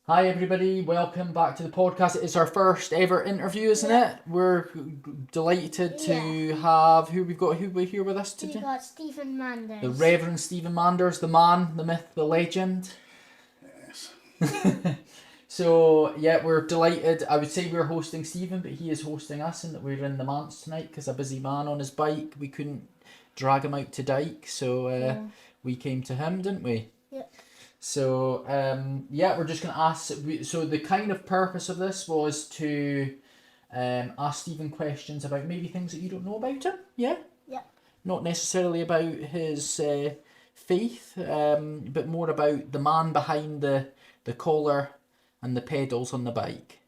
Hi everybody, welcome back to the podcast. It's our first ever interview, isn't it? We're delighted to have who we here with us today? We got Steven Manders. The Reverend Steven Manders, the man, the myth, the legend. Yes. So yeah, we're delighted. I would say we're hosting Steven, but he is hosting us, and that we're in the manse tonight because a busy man on his bike. We couldn't drag him out to Dyke, so we came to him, didn't we? Yep. So we're just gonna ask. So the kind of purpose of this was to ask Stephen questions about maybe things that you don't know about him. Yeah. Yeah. Not necessarily about his faith, but more about the man behind the collar and the pedals on the bike.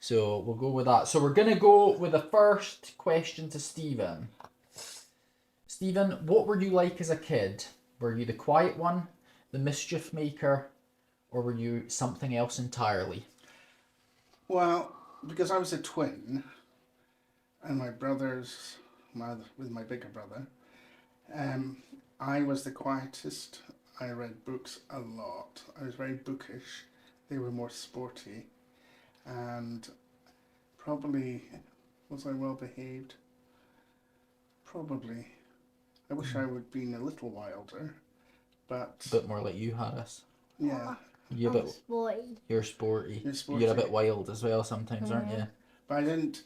So we'll go with that. So we're gonna go with the first question to Stephen. Stephen, what were you like as a kid? Were you the quiet one, the mischief maker, or were you something else entirely? Well, because I was a twin, and my with my bigger brother, I was the quietest. I read books a lot. I was very bookish. They were more sporty, and probably was I well behaved? Probably. I wish I would have been a little wilder, but A bit more like you, Harris. yeah. You're a I'm bit. sporty. You're sporty. You're sporty. You're a bit wild as well sometimes, aren't you? But I didn't.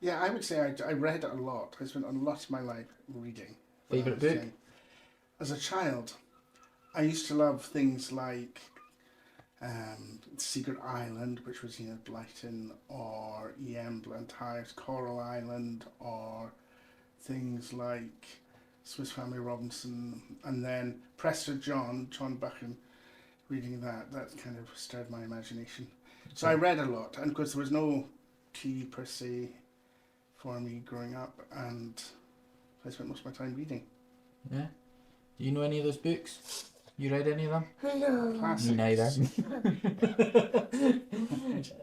Yeah, I would say I read a lot. I spent a lot of my life reading. when I Favourite was book? young. As a child, I used to love things like Secret Island, which was Blyton, or E.M. Blantyre's Coral Island, or things like Swiss Family Robinson, and then Prester John Buchan, reading that kind of stirred my imagination. So I read a lot, and of course there was no TV per se for me growing up, and I spent most of my time reading. Yeah. Do you know any of those books? You read any of them? No. Classics. Me neither.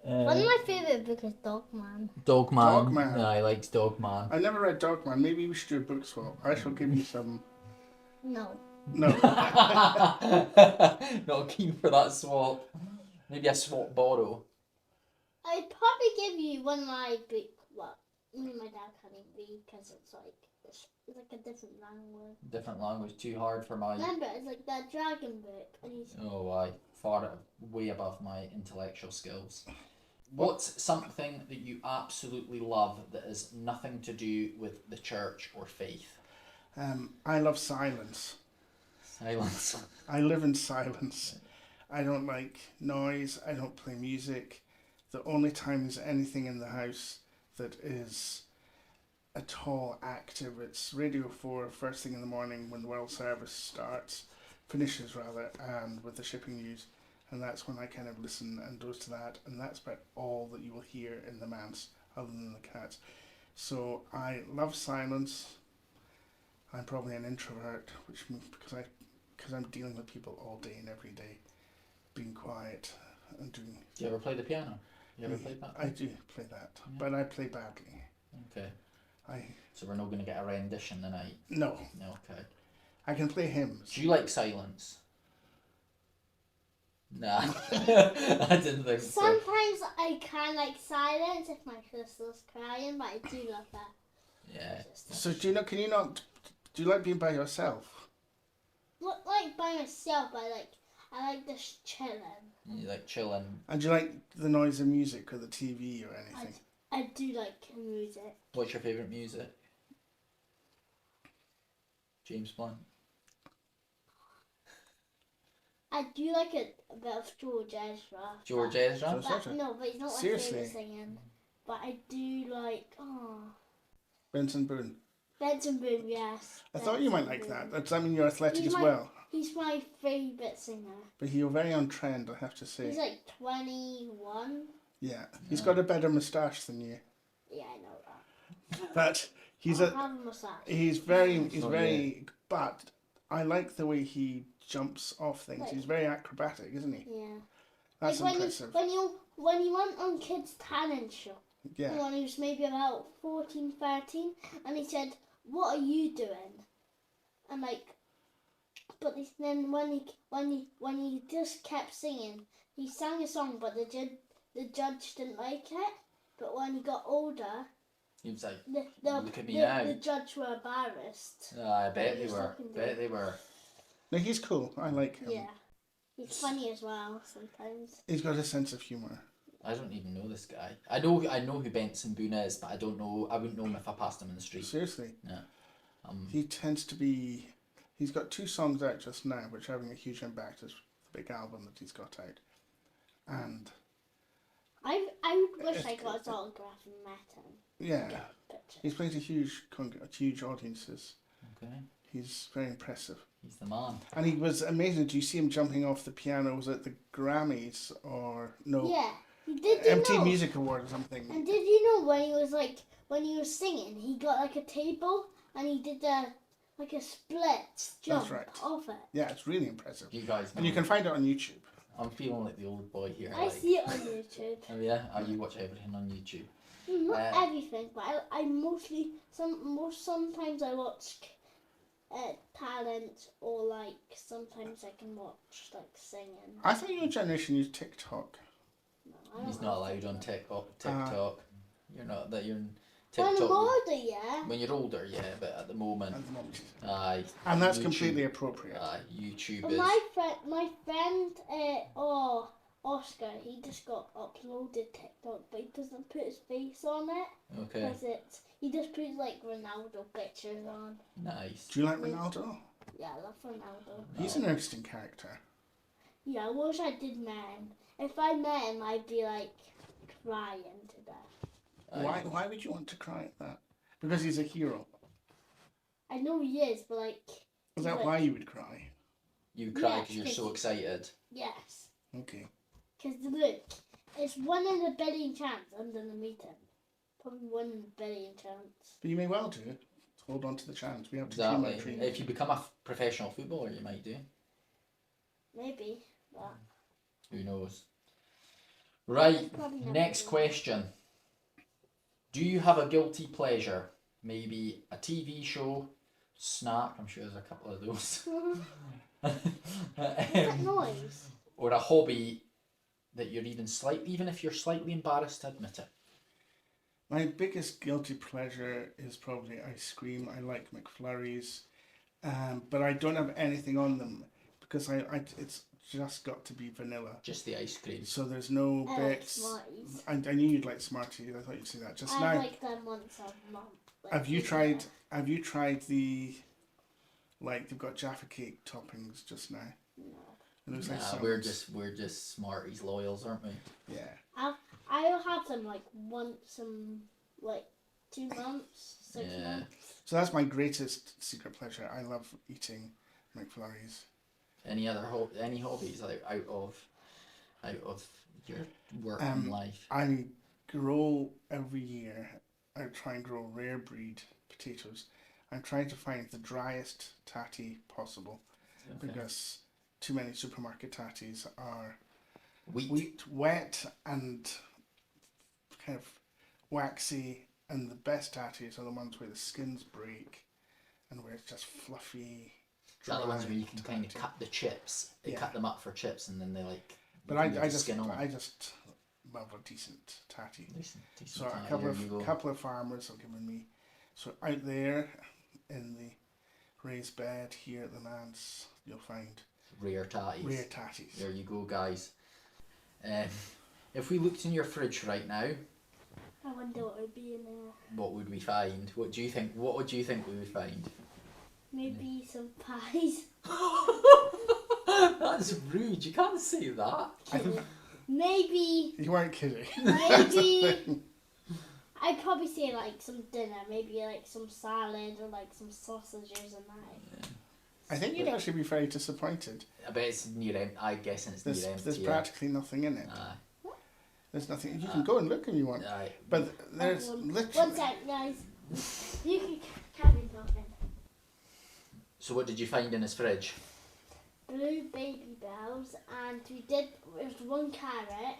One of my favourite books is Dogman. Dogman. Dogman. Yeah, I likes Dogman. I never read Dogman. Maybe we should do a book swap. I shall give you some. No. No. Not keen for that swap. Maybe a swap borrow. I'd probably give you one of my books. Well, me and my dad can't read because it's like a different language. Different language, too hard for my. Remember, it's like that dragon book. And he's Oh, way above my intellectual skills. What's something that you absolutely love that has nothing to do with the church or faith? I love silence. Silence. I live in silence. I don't like noise. I don't play music. The only time there's anything in the house that is at all active, it's Radio 4 first thing in the morning when the World Service finishes rather, and with the shipping news. And that's when I kind of listen and doze to that. And that's about all that you will hear in the manse other than the cats. So I love silence. I'm probably an introvert, which means because I'm dealing with people all day and every day, being quiet and doing. Do you ever play the piano? You ever play that? I do play that, but I play badly. Okay. So we're not going to get a rendition tonight? No. Okay. I can play hymns. Do you like silence? Nah. I didn't think so. Sometimes I kind of like silence if my sister's crying, but I do love that. Yeah. So do you like being by yourself? Not like by myself, but I like just chilling. You like chilling? And do you like the noise of music or the TV or anything? I do like music. What's your favourite music? James Blunt. I do like a bit of George Ezra. George Ezra? But he's not my Seriously? favourite singing. But I do like, Benson Boone. Benson Boone, yes. I thought you might like that. Does that mean you're athletic as well? He's my favourite singer. But you're very on trend, I have to say. He's like 21. Yeah. He's got a better moustache than you. Yeah, I know that. But I have a moustache. he's very but I like the way he jumps off things. He's very acrobatic, isn't he? Yeah. That's like impressive. When you went on Kids Talent Show, Yeah. when he was maybe about 14, 13, and he said, "What are you doing?" And like, But then when he just kept singing, he sang a song, but the judge didn't like it. But when he got older, He was like, the look at me now. the judge were embarrassed. I bet he they was were. talking to Bet him. they were. No, he's cool. I like him. Yeah, he's funny as well sometimes. He's got a sense of humour. I don't even know this guy. I know who Benson Boone is, but I don't know. I wouldn't know him if I passed him in the street. Seriously. Yeah. He tends to be. He's got 2 songs out just now, which are having a huge impact. It's the big album that he's got out, and I would wish I got his autograph and met him. yeah, Get a picture. he's played to huge audiences. Okay. He's very impressive, He's the man. and he was amazing. Do you see him jumping off the piano? Was it the Grammys or no? Yeah, did you MTV know? Music Award or something. And did you know when he was singing, he got like a table and he did like a split jump right. off it. Yeah, it's really impressive, You guys know. and you can find it on YouTube. I'm feeling like the old boy here. I like, see it on YouTube. Oh yeah? Oh, you watch everything on YouTube. Not everything, but I mostly sometimes I watch talent, or like sometimes I can watch like singing. I thought your generation used TikTok. No, I don't He's not allowed like on TikTok. TikTok. You're not that you're in When I'm TikTok. older, yeah. When you're older, yeah, but at the moment, At the moment. aye. And that's YouTube. completely appropriate. YouTube But is. my friend, Oscar, he just got uploaded TikTok, but he doesn't put his face on it. Okay. Because he just puts like Ronaldo pictures on. Nice. Do you like Ronaldo? Yeah, I love Ronaldo. He's an interesting character. Yeah, I wish I did met him. If I met him, I'd be like crying to death. Aye. Why would you want to cry at that? Because he's a hero. I know he is, but like. Is that but- why you would cry? You cry Yes, because you're 'cause- so excited. Yes. Okay. Because look, it's 1 in a billion chance I'm gonna meet him. Probably 1 in a billion chance. But you may well do. Hold on to the chance. We have to dream our Exactly. dream. If you become a professional footballer, you might do. Maybe, but Who knows? Right. probably never Next do. question. Do you have a guilty pleasure? Maybe a TV show, snack. I'm sure there's a couple of those. What's that noise? Or a hobby that you're even if you're slightly embarrassed to admit it. My biggest guilty pleasure is probably ice cream. I like McFlurries, but I don't have anything on them because it's just got to be vanilla. Just the ice cream. So there's no I like bits. Smarties. I knew you'd like Smarties. I thought you'd say that just I now. like them once a month. Like, Have you yeah. tried? Have you tried the? Like they've got Jaffa Cake toppings just now. No. It looks Nah, like we're songs. just Smarties loyals, aren't we? Yeah. I'll have them like once in like 2 months, 6 Yeah. months. So that's my greatest secret pleasure. I love eating McFlurries. Any other any hobbies like out of your work and life? I grow every year. I try and grow rare breed potatoes. I'm trying to find the driest tatty possible Okay. because too many supermarket tatties are Wheat. wet and kind of waxy, and the best tatties are the ones where the skins break and where it's just fluffy. They're the ones where you dry can kind of tatty. cut the chips. They Yeah. cut them up for chips and then they like. But you can get I the just skin on. I just love a decent tatty. Decent So a tatty, couple there you go. of farmers have given me. So out there in the raised bed here at the manse, you'll find Rare tatties. rare tatties. There you go, guys. If we looked in your fridge right now, I wonder what would be in there. what would we find? What do you think? What would you think we would find? Maybe some pies. That's rude. You can't say that. I think Maybe, you weren't kidding. maybe. I'd probably say like some dinner, maybe like some salad or like some sausages and that. I think you'd actually be very disappointed. I bet it's near empty. I'm guessing it's There's near empty. there's yeah. practically nothing in it. There's nothing. You can go and look if you want. Aye. But there's One literally. sec, guys. You can carry talking. So what did you find in his fridge? Blue baby bells, and there's 1 carrot,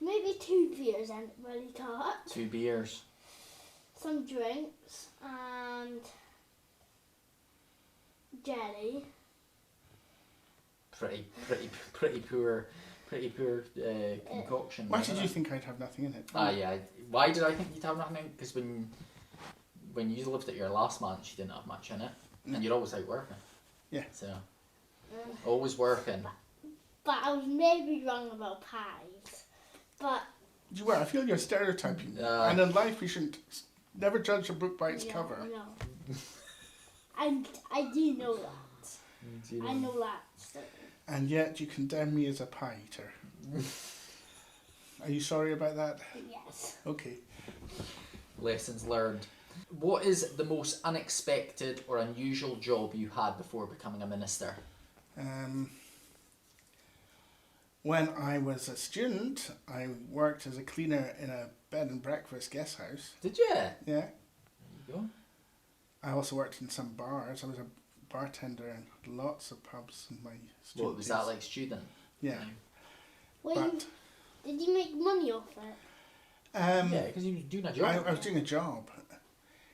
maybe 2 beers and really tart, 2 beers. some drinks, and jelly, pretty poor concoction. Why there, did isn't you it? think I'd have nothing in it? Yeah. Why did I think you'd have nothing? Because when you lived at your last manse, you didn't have much in it, and you're always out working. Yeah. So always working. But I was maybe wrong about pies. But You were. I feel you're stereotyping. And in life, we shouldn't never judge a book by its cover. No. I do know that. I know that. So. And yet you condemn me as a pie eater. Are you sorry about that? Yes. Okay. Lessons learned. What is the most unexpected or unusual job you had before becoming a minister? When I was a student, I worked as a cleaner in a bed and breakfast guest house. Did you? Yeah. There you go. I also worked in some bars. I was a bartender in lots of pubs in my student What was that days. like, student? Yeah. Did you make money off it? Yeah, because you were doing a job. I was doing a job.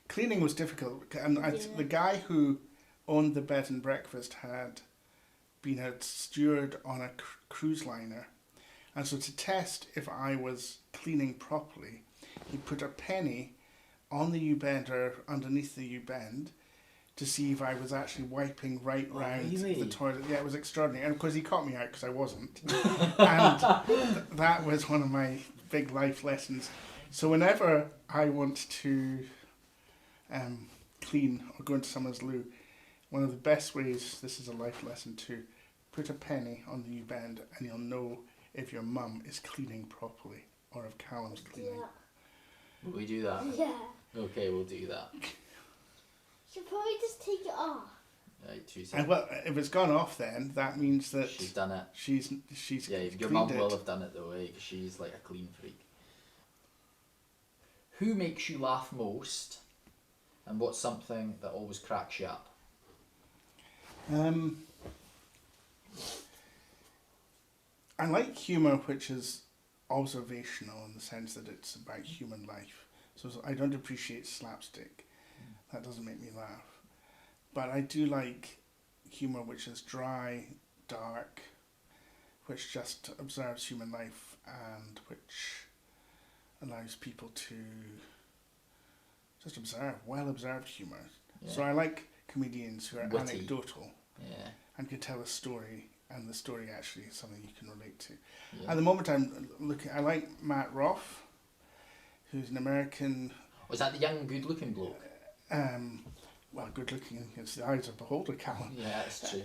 Cleaning was difficult, and Yeah. the guy who owned the bed and breakfast had been a steward on a cruise liner, and so to test if I was cleaning properly, he put a penny on the U-bend or underneath the U-bend to see if I was actually wiping right round really? the toilet. Yeah, it was extraordinary, and of course he caught me out because I wasn't, and that was one of my big life lessons. So whenever I want to clean or go into someone's loo, one of the best ways, this is a life lesson too, put a penny on the U-bend and you'll know if your mum is cleaning properly or if Callum's cleaning. Yeah. Will we do that? Yeah. Okay, we'll do that. Should probably just take it off. Right, 2 And seconds. well, if it's gone off then, that means that She's done it. she's Yeah, your cleaned mum it. will have done it though, eh? 'Cause she's like a clean freak. Who makes you laugh most, and what's something that always cracks you up? I like humour which is observational in the sense that it's about human life. So I don't appreciate slapstick. That doesn't make me laugh. But I do like humour which is dry, dark, which just observes human life and which allows people to just observe, well-observed humour. Yeah. So I like comedians who are Witty. anecdotal Yeah. and can tell a story, and the story actually is something you can relate to. Yeah. At the moment, I like Matt Roth, who's an American. Was that the young, good-looking bloke? Well, good looking. It's the eyes of the beholder, Callum. Yeah, that's true.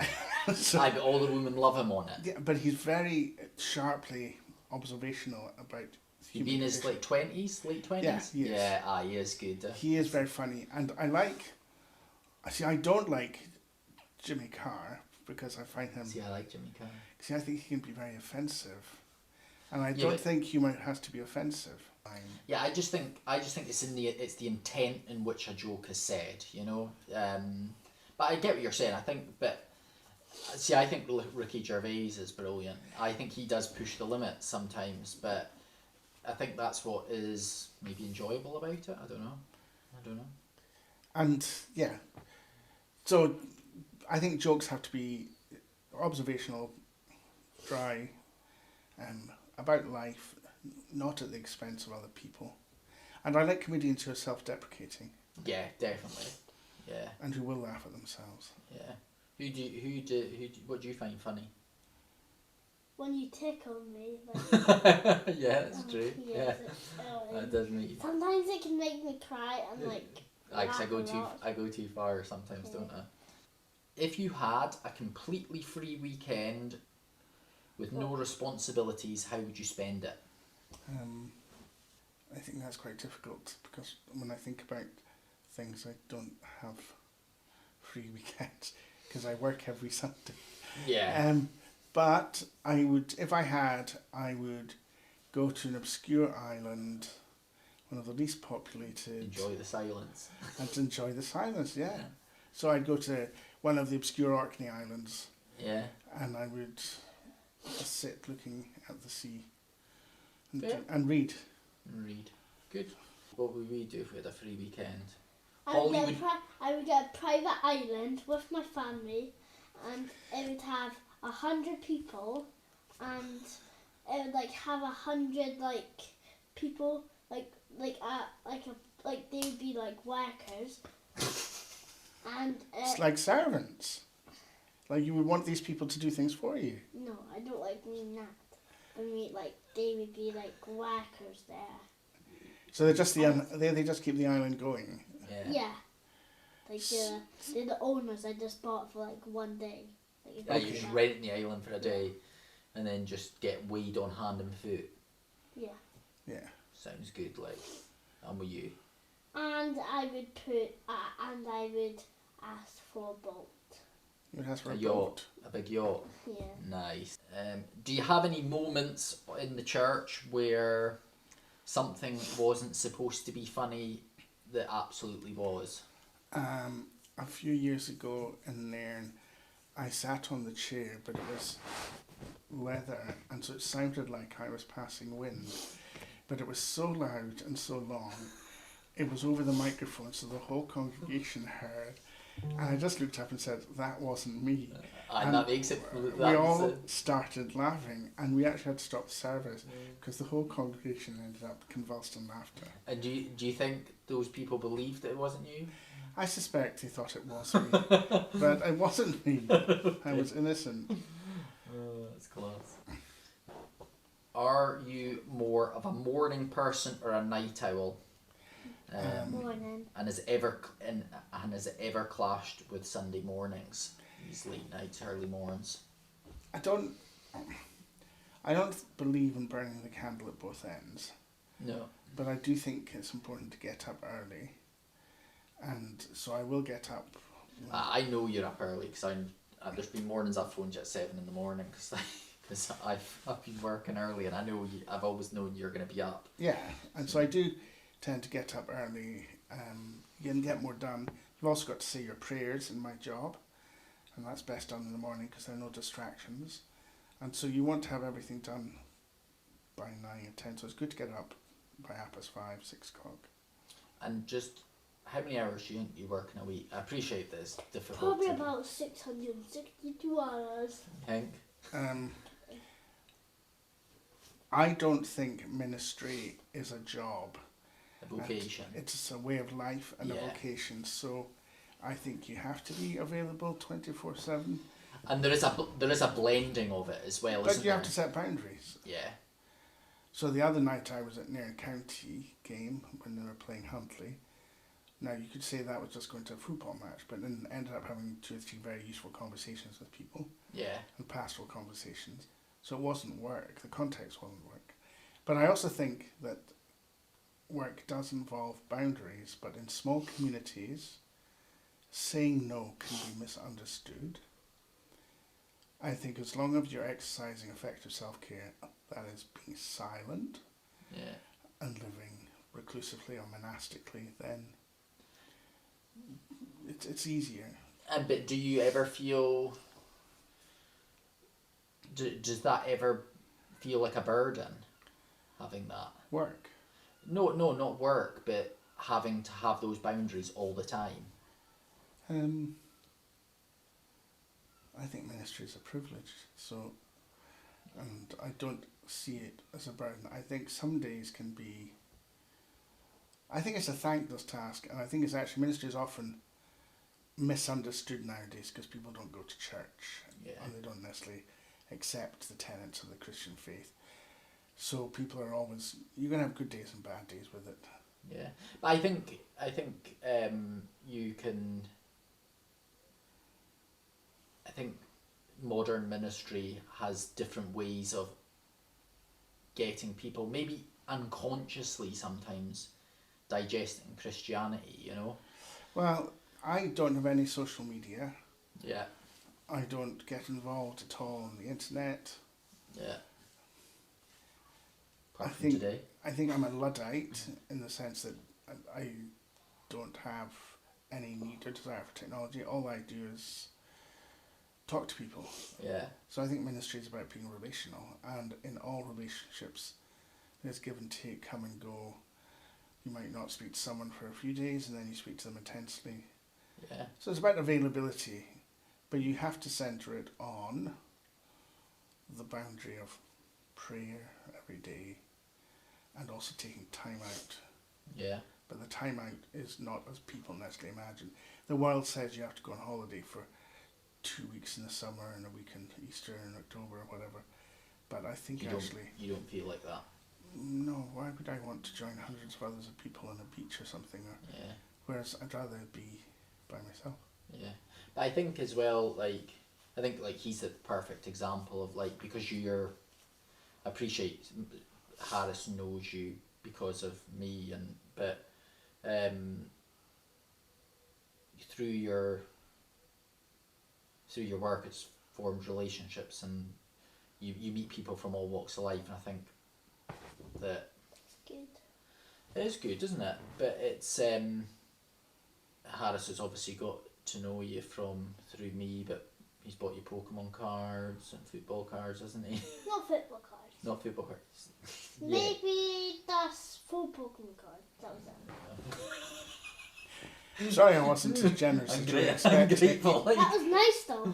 So, Aye, but all the women love him on it. yeah, but he's very sharply observational about He'd human be in his condition. like 20s, late 20s? Yeah, he is. Yeah, aye, he is good. He is very funny, and I don't like Jimmy Carr because I find him. See, I like Jimmy Carr. See, I think he can be very offensive, and I Yeah, don't but- think humour has to be offensive. Yeah, I just think it's the intent in which a joke is said, you know. But I get what you're saying. I think Ricky Gervais is brilliant. I think he does push the limits sometimes, but I think that's what is maybe enjoyable about it. I don't know. And yeah, so I think jokes have to be observational, dry, about life, not at the expense of other people. And I like comedians who are self-deprecating Yeah, definitely. Yeah, and who will laugh at themselves. yeah. What do you find funny? When you tickle me. Yeah, that's true. Yeah, that does make. Sometimes it can make me cry and like. I laugh a lot. I go too far sometimes, Yeah. don't I? If you had a completely free weekend with no responsibilities, how would you spend it? I think that's quite difficult because when I think about things, I don't have free weekends because I work every Sunday. Yeah. But I would, if I had, I would go to an obscure island, one of the least populated. Enjoy the silence. And to enjoy the silence, yeah. So I'd go to one of the obscure Orkney Islands Yeah. and I would just sit looking at the sea and, Yeah. and read. Read. Good. What would we do if we had a free weekend? I would, Hollywood. I would get a private island with my family, and it would have 100 people, and it would like have 100 like people like they would be like workers, and It's like servants. Like you would want these people to do things for you. no, I don't like mean that. I mean like they would be like workers there. So they're just they just keep the island going. Yeah. Like they're the owners. I just bought for like one day. Like, Yeah, you just rent the island for a day, and then just get weighed on hand and foot. Yeah. Yeah. Sounds good. Like, I'm with you. And I would ask for a boat. You would ask for A a yacht, boat. a big yacht. Yeah. Nice. Do you have any moments in the church where something wasn't supposed to be funny that absolutely was? A few years ago in Nairn, I sat on the chair, but it was leather, and so it sounded like I was passing wind. But it was so loud and so long, it was over the microphone, so the whole congregation heard. And I just looked up and said, "That wasn't me." And that makes it. We all started laughing, and we actually had to stop the service because the whole congregation ended up convulsed in laughter. And do you think those people believed that it wasn't you? I suspect they thought it was me, but it wasn't me. I was innocent. Oh, that's class. Are you more of a morning person or a night owl? Morning. And has it ever clashed with Sunday mornings? These late nights, early mornings. I don't believe in burning the candle at both ends, No. but I do think it's important to get up early, and so I will get up. I know you're up early because there's been mornings I've phoned you at 7 in the morning because I've been working early and I know I've always known you're going to be up. Yeah, and so I do tend to get up early. You can get more done. You've also got to say your prayers in my job, and that's best done in the morning because there are no distractions. And so you want to have everything done by 9 or 10, so it's good to get up by 5, 6 o'clock. And just how many hours do you think you work in a week? I appreciate this difficult. Probably about 662 hours. Hank? I don't think ministry is a job. A vocation. It's a way of life and a vocation, so I think you have to be available 24/7. And there is a blending of it as well, But isn't you there? have to set boundaries. Yeah. So the other night I was at Nairn County game when they were playing Huntley. Now you could say that was just going to a football match, but then ended up having 2 or 3 very useful conversations with people Yeah. and pastoral conversations. So it wasn't work, the context wasn't work. But I also think that work does involve boundaries, but in small communities, saying no can be misunderstood. I think as long as you're exercising effective self-care, that is being silent Yeah. and living reclusively or monastically, then it's easier. But do you ever feel... Does that ever feel like a burden, having that? Work. No, not work, but having to have those boundaries all the time. I think ministry is a privilege, so, and I don't see it as a burden. I think some days can be, I think it's a thankless task, and I think it's actually, ministry is often misunderstood nowadays because people don't go to church, and they don't necessarily accept the tenets of the Christian faith. So people are always, you're going to have good days and bad days with it. Yeah, but I think you can. I think modern ministry has different ways of getting people, maybe unconsciously sometimes, digesting Christianity, you know? Well, I don't have any social media. Yeah. I don't get involved at all on the internet. Yeah. I think I'm a Luddite in the sense that I don't have any need or desire for technology. All I do is talk to people. Yeah. So I think ministry is about being relational, and in all relationships there's give and take, come and go. You might not speak to someone for a few days and then you speak to them intensely. Yeah. So it's about availability, but you have to centre it on boundary of prayer every day and also taking time out. Yeah. But the time out is not as people necessarily imagine. The world says you have to go on holiday for 2 weeks in the summer and a week in Easter in October or whatever. But I think You don't feel like that. no, why would I want to join hundreds of others of people on a beach or something? Yeah. Whereas I'd rather be by myself. Yeah. But I think as well, like, he's the perfect example of, like, because I appreciate Harris knows you because of me, but through your work, it's formed relationships, and you meet people from all walks of life, and I think that It's good. it is good, isn't it? But it's Harris has obviously got to know you through me, but he's bought you Pokemon cards and football cards, hasn't he? Not football cards. Not football cards. Maybe that's full Pokemon cards. That was it. Sorry I wasn't as generous as you expected. Grateful. That was nice though.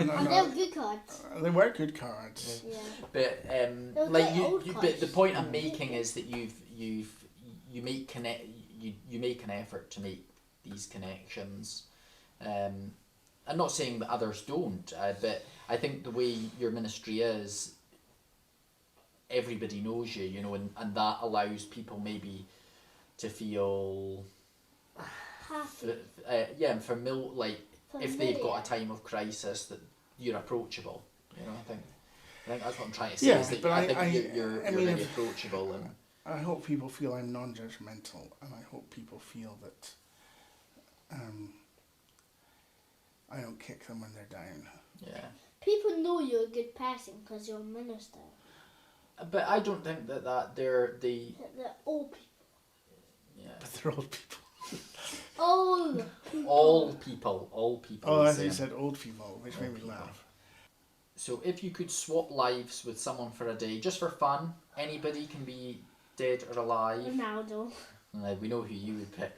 No, And they were good cards. they were good cards. Yeah. But were like quite old but the cards. point I'm making is that you make you make an effort to make these connections. I'm not saying that others don't, but I think the way your ministry is, everybody knows you, you know, and that allows people maybe to feel Happy. like if they've got a time of crisis, that you're approachable. You know, I think that's what I'm trying to say. Yeah, is that but I think I you're mean, very approachable, and I hope people feel I'm non-judgmental, and I hope people feel that I don't kick them when they're down. yeah. People know you're a good person because you're a minister. But I don't think that they're the They're old people. yeah. But they're old people. Old people. All people. Oh, is as you saying. said, old people, which Old made me people. laugh. So if you could swap lives with someone for a day, just for fun, anybody can be dead or alive. Ronaldo. We know who you would pick.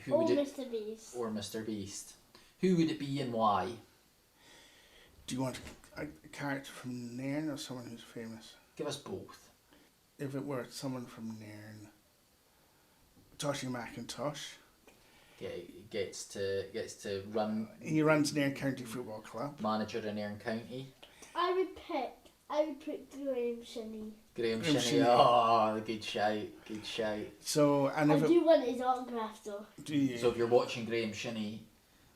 Who Or would it? Mr. Beast. Or Mr. Beast. Who would it be and why? Do you want a character from Nairn or someone who's famous? Give us both. If it were someone from Nairn, Toshi McIntosh. Gets to run He runs Nairn County Football Club. manager in Nairn County. I would put Graham Shinney. Graham Graham Shinney. Shinney. Oh, good shout. Good shout. So, and I if it, do want his autograph though. do you? So if you're watching Graham Shinney,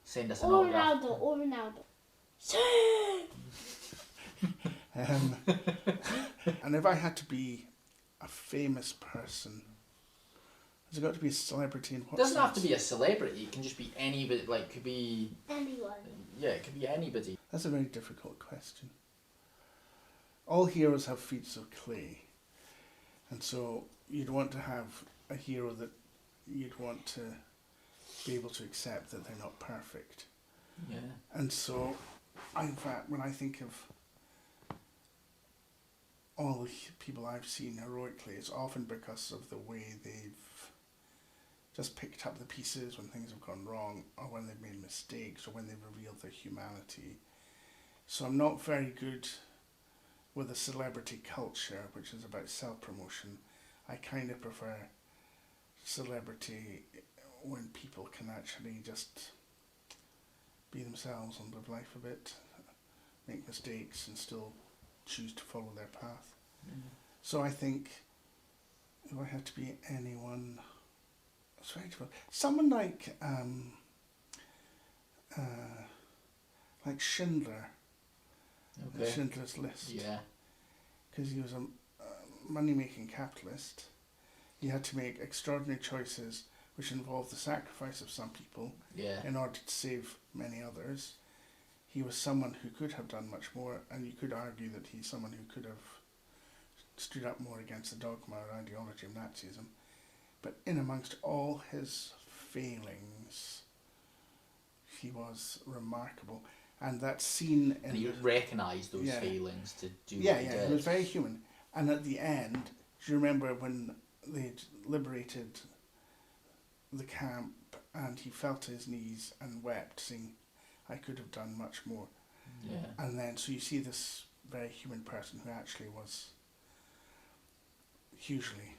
send us an Or autograph. Ronaldo. Or Ronaldo. And if I had to be a famous person, has it got to be a celebrity in what It doesn't have to sense? be a celebrity. It can just be anybody. Like, could be. Anyone. Yeah, it could be anybody. That's a very difficult question. All heroes have feet of clay. And so you'd want to have a hero that you'd want to be able to accept that they're not perfect. Yeah. And so, in fact, when I think of all the people I've seen heroically, it's often because of the way they've just picked up the pieces when things have gone wrong, or when they've made mistakes, or when they've revealed their humanity. So I'm not very good with a celebrity culture, which is about self-promotion. I kind of prefer celebrity when people can actually just be themselves and live life a bit, make mistakes and still choose to follow their path. So I think if I had to be anyone, it's very difficult. Someone like Schindler, Okay. Schindler's List, Yeah. because he was a money-making capitalist. He had to make extraordinary choices which involved the sacrifice of some people Yeah. in order to save many others. He was someone who could have done much more, and you could argue that he's someone who could have stood up more against the dogma or ideology of Nazism. But in amongst all his failings, he was remarkable. And that scene in And he recognised those Yeah. failings to do yeah, what he yeah, did. he was very human. And at the end, do you remember when they'd liberated the camp and he fell to his knees and wept, saying, "I could have done much more." Yeah. And then, so you see this very human person who actually was hugely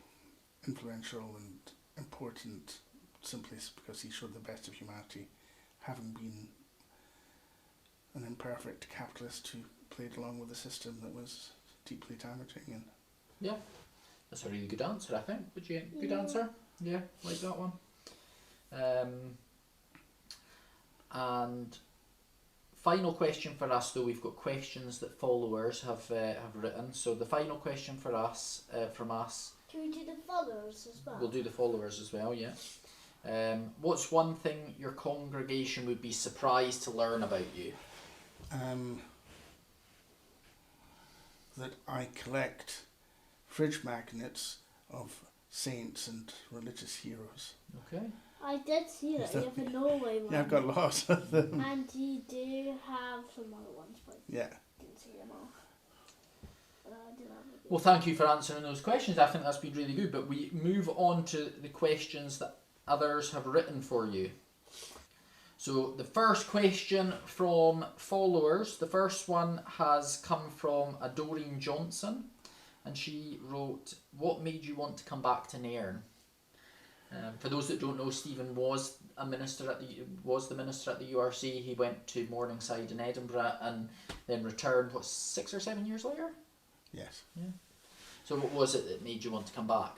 influential and important simply because he showed the best of humanity, having been an imperfect capitalist who played along with a system that was deeply damaging. And Yeah, that's a really good answer, I think. Would you? Good Yeah. answer. Yeah, like that one. And final question for us, though, we've got questions that followers have written. So the final question for us, from us, Can we do the followers as well? we'll do the followers as well. Yeah. What's one thing your congregation would be surprised to learn about you? that I collect fridge magnets of saints and religious heroes. Okay. I did see that. You have a Norway one. Yeah, I've got lots of them. And you do have some other ones, but Yeah. I didn't see them all. But I did have a Well, thank you for answering those questions. I think that's been really good. But we move on to the questions that others have written for you. So the first question from followers, the first one has come from a Doreen Johnson, and she wrote, "What made you want to come back to Nairn?" For those that don't know, Stephen was the minister at the URC. He went to Morningside in Edinburgh and then returned. 6 or 7 years later? Yes. Yeah. So what was it that made you want to come back?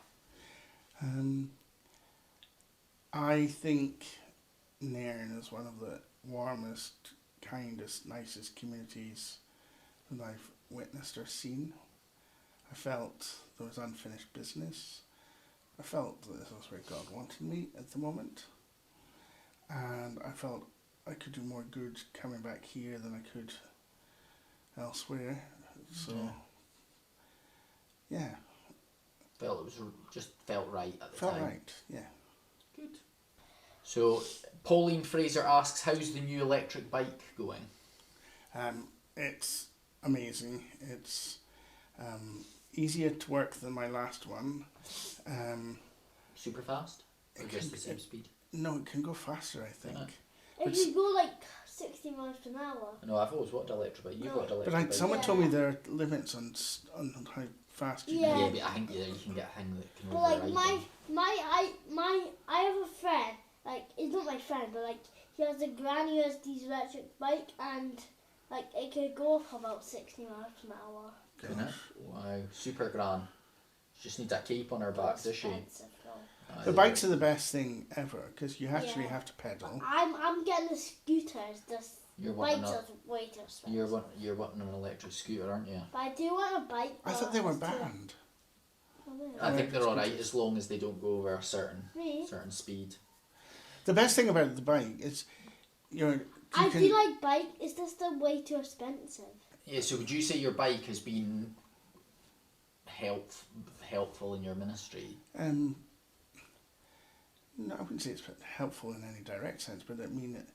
I think Nairn is one of the warmest, kindest, nicest communities that I've witnessed or seen. I felt there was unfinished business. I felt that this was where God wanted me at the moment. And I felt I could do more good coming back here than I could elsewhere. So, yeah. Felt right at the Felt time. right, yeah. Good. So Pauline Fraser asks, how's the new electric bike going? It's amazing. It's easier to work than my last one. Super fast? Or just the same speed? No, it can go faster, I think. Yeah. If you go like 60 miles per hour. No, I've always wanted an electric bike. You've got an electric But bike. someone Yeah. told me there are limits on how fast you Yeah. Yeah, but I think you can get a thing that can But like override them. I have a friend, like he's not my friend, but like he has a granny who has this electric bike and like it could go for about 60 miles per hour. Can it? Wow, super grand. She just needs a cape on her back, does she? Expensive, though. The bikes are the best thing ever because you actually Yeah. have to pedal. I'm getting the scooters. You're Bikes wanting are way too expensive. you're wanting an electric scooter, aren't you? But I do want a bike. I thought they were banned. I think they're Electric alright scooters. as long as they don't go over a certain Me? speed. The best thing about the bike is I feel like bike is just way too expensive. Yeah, so would you say your bike has been helpful in your ministry? No, I wouldn't say it's helpful in any direct sense, but I mean it.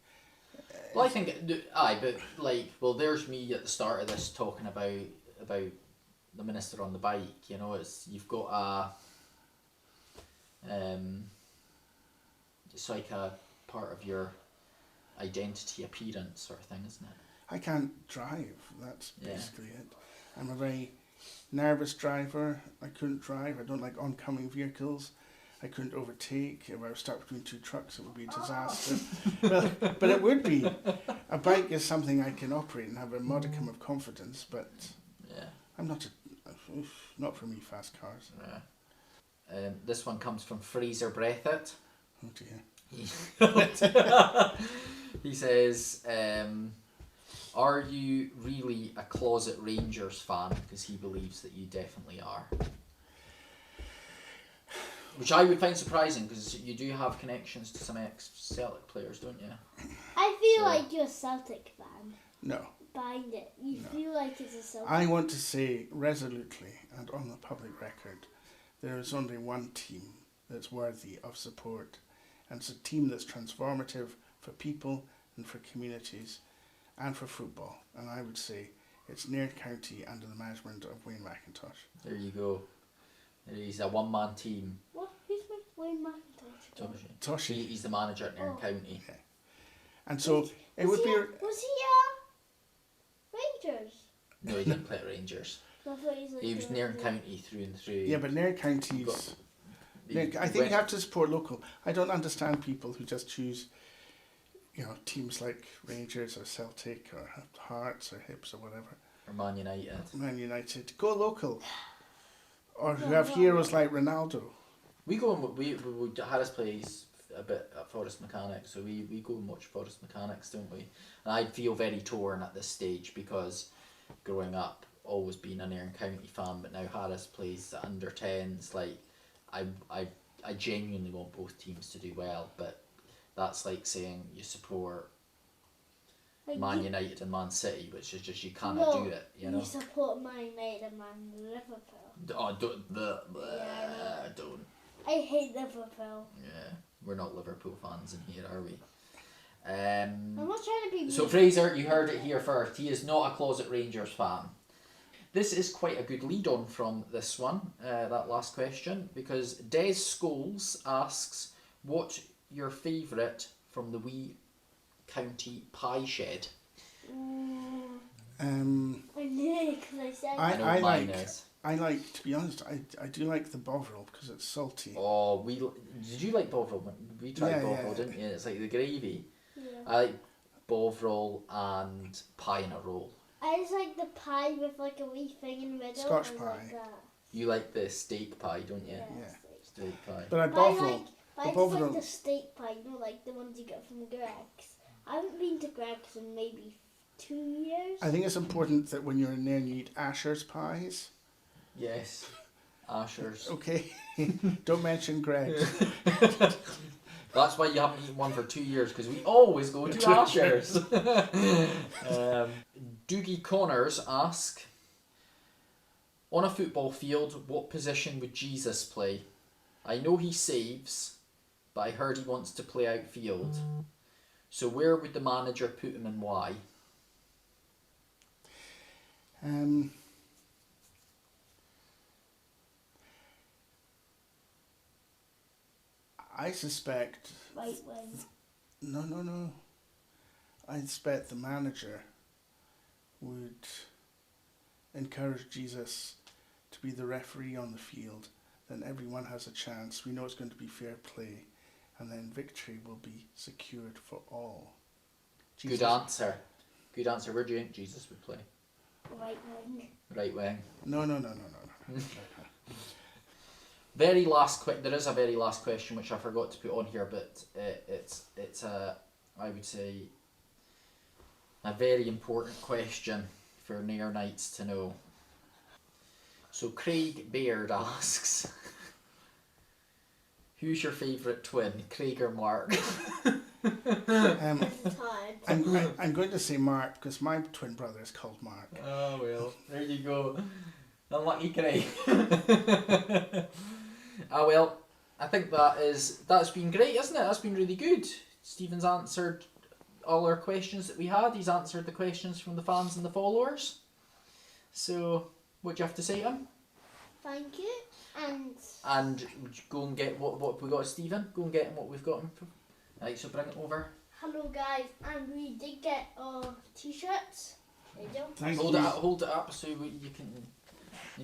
Well, I think there's me at the start of this talking about the minister on the bike. You know, you've got it's like a part of your identity, appearance sort of thing, isn't it? I can't drive. That's Yeah. basically it. I'm a very nervous driver. I couldn't drive. I don't like oncoming vehicles. I couldn't overtake. If I was stuck between two trucks, it would be a disaster. But it would be. A bike is something I can operate and have a modicum of confidence, but Yeah. I'm not not for me, fast cars. Yeah. This one comes from Fraser Breathitt. Oh dear. He says, are you really a closet Rangers fan? Because he believes that you definitely are. Which I would find surprising because you do have connections to some ex-Celtic players, don't you? I feel So- like you're a Celtic fan. No. Behind it, you No. feel like it's a Celtic. I want to say resolutely and on the public record, there is only one team that's worthy of support, and it's a team that's transformative for people and for communities and for football. And I would say it's Nairn County under the management of Wayne McIntosh. There you go. He's a one-man team. What? Who's my Wayne McIntosh? Toshi. He's the manager at Nairn Oh. County. And so it would be. Was he Rangers? No, he didn't play at Rangers. I thought he was, like, He was Nairn County through and through. Yeah, but Nairn County's... I think you have to support local. I don't understand people who just choose, teams like Rangers or Celtic or Hearts or Hibs or whatever. Or Man United. Man United. Go local. Or who have heroes like Ronaldo. We go and we Harris plays a bit at Forest Mechanics, so we go and watch Forest Mechanics, don't we? And I feel very torn at this stage because growing up, always been an Nairn County fan, but now Harris plays the under 10s. Like, I genuinely want both teams to do well, but that's like saying you support like, Man United and Man City, which is just you cannot No, do it, you know. You support Man United and Man Liverpool. Oh, don't Yeah, don't. I hate Liverpool. Yeah, we're not Liverpool fans in here, are we? I'm not trying to be So mean. Fraser, you heard it here first. He is not a closet Rangers fan. This is quite a good lead on from this one, that last question, because Des Scholes asks, what's your favourite from the wee county pie shed? I knew it because I said I know I mine like, is. I like, to be honest, I do like the Bovril because it's salty. Oh, did you like Bovril? We tried Yeah, Bovril, yeah. didn't you? It's like the gravy. Yeah. I like Bovril and pie in a roll. I just like the pie with like a wee thing in the middle. Scotch and pie. Like that. You like the steak pie, don't you? Yeah. Steak pie. But I But Bovril, I the just Bovril, like the steak pie, like the ones you get from Greg's. I haven't been to Greg's in maybe 2 years. I think it's important that when you're in there you eat Asher's pies. Yes. Asher's. Okay? Don't mention Greg's. That's why you haven't eaten one for 2 years, because we always go to Asher's. Doogie Connors ask, on a football field, what position would Jesus play? I know he saves, but I heard he wants to play outfield. So where would the manager put him and why? I suspect... Right wing. No. I suspect the manager would encourage Jesus to be the referee on the field. Then everyone has a chance. We know it's going to be fair play. And then victory will be secured for all. Good answer. Good answer. Where do you think Jesus would play? Right wing. Right wing. No. Very last there is a very last question which I forgot to put on here, but it's a, I would say, a very important question for Nair Knights to know. So Craig Baird asks, who's your favourite twin, Craig or Mark? It's hard. I'm going to say Mark because my twin brother is called Mark. Oh well, there you go. Unlucky Craig. Oh well, I think that's been great, isn't it? That's been really good. Stephen's answered all our questions that we had. He's answered the questions from the fans and the followers. So, what do you have to say to him? Thank you. And go and get what we got, Stephen. Go and get him what we've got him. Right, so bring it over. Hello guys, and we did get our t-shirts. There you go. Thank Hold you. it up so you can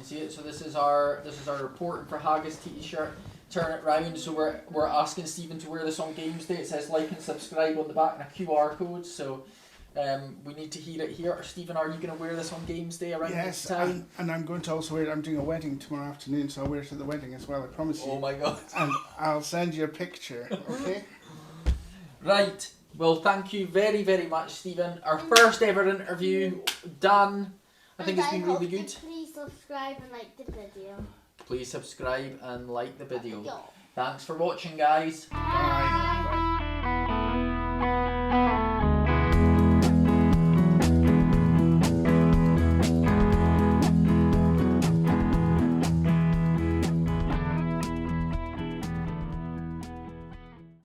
see it. So this is our reporting for Haggis t-shirt. Turn it round. So we're asking Stephen to wear this on games day. It says like and subscribe on the back and a QR code. So we need to hear it here. Stephen, are you going to wear this on games day around Yes, this time? and I'm going to also wear it. I'm doing a wedding tomorrow afternoon, so I'll wear it to the wedding as well, I promise you. Oh my God. And I'll send you a picture, okay? Right. Well, thank you very, very much, Stephen. Our first ever interview done. I think it's been really good. Please subscribe and like the video. Please subscribe and like the video. Yeah. Thanks for watching, guys. Bye.